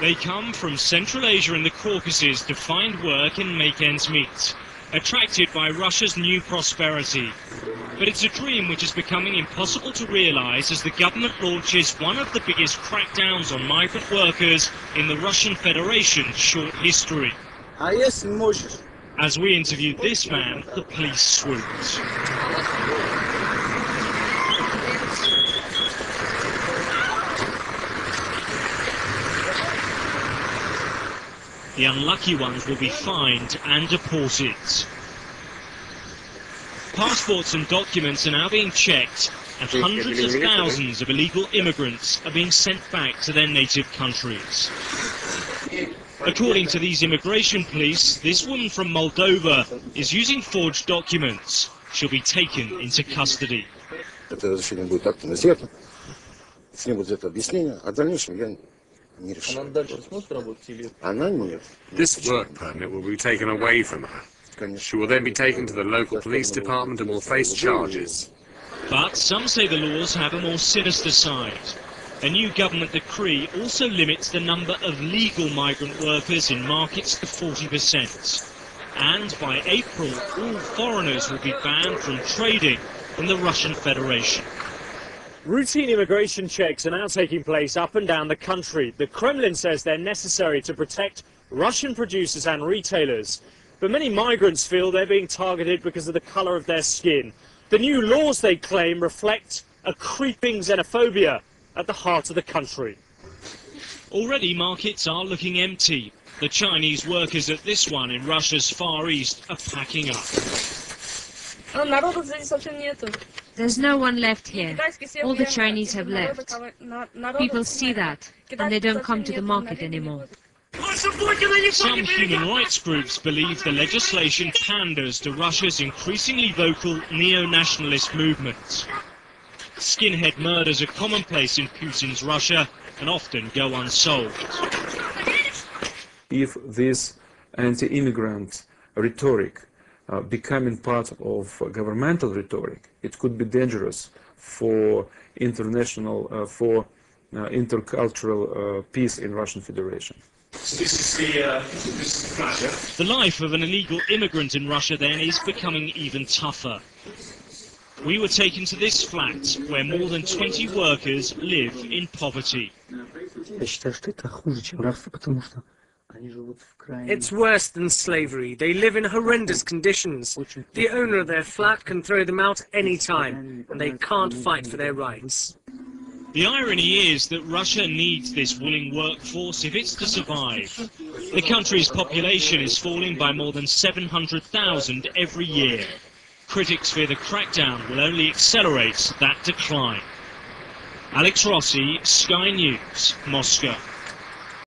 They come from Central Asia and the Caucasus to find work and make ends meet, attracted by Russia's new prosperity. But it's a dream which is becoming impossible to realise as the government launches one of the biggest crackdowns on migrant workers in the Russian Federation's short history. As we interviewed this man, the police swooped. The unlucky ones will be fined and deported. Passports and documents are now being checked, and hundreds of thousands of illegal immigrants are being sent back to their native countries. According to these immigration police, this woman from Moldova is using forged documents. She'll be taken into custody. This work permit will be taken away from her. She will then be taken to the local police department and will face charges. But some say the laws have a more sinister side. A new government decree also limits the number of legal migrant workers in markets to 40%. And by April, all foreigners will be banned from trading in the Russian Federation. Routine immigration checks are now taking place up and down the country. The Kremlin says they're necessary to protect Russian producers and retailers. But many migrants feel they're being targeted because of the colour of their skin. The new laws, they claim, reflect a creeping xenophobia at the heart of the country. Already markets are looking empty. The Chinese workers at this one in Russia's Far East are packing up. There's no one left here. All the Chinese have left. People see that, and they don't come to the market anymore. Some human rights groups believe the legislation panders to Russia's increasingly vocal neo-nationalist movements. Skinhead murders are commonplace in Putin's Russia and often go unsolved. If this anti-immigrant rhetoric becoming part of governmental rhetoric, it could be dangerous for international, intercultural peace in Russian Federation. The life of an illegal immigrant in Russia then is becoming even tougher. We were taken to this flat where more than 20 workers live in poverty. It's worse than slavery. They live in horrendous conditions. The owner of their flat can throw them out any time, and they can't fight for their rights. The irony is that Russia needs this willing workforce if it's to survive. The country's population is falling by more than 700,000 every year. Critics fear the crackdown will only accelerate that decline. Alex Rossi, Sky News, Moscow.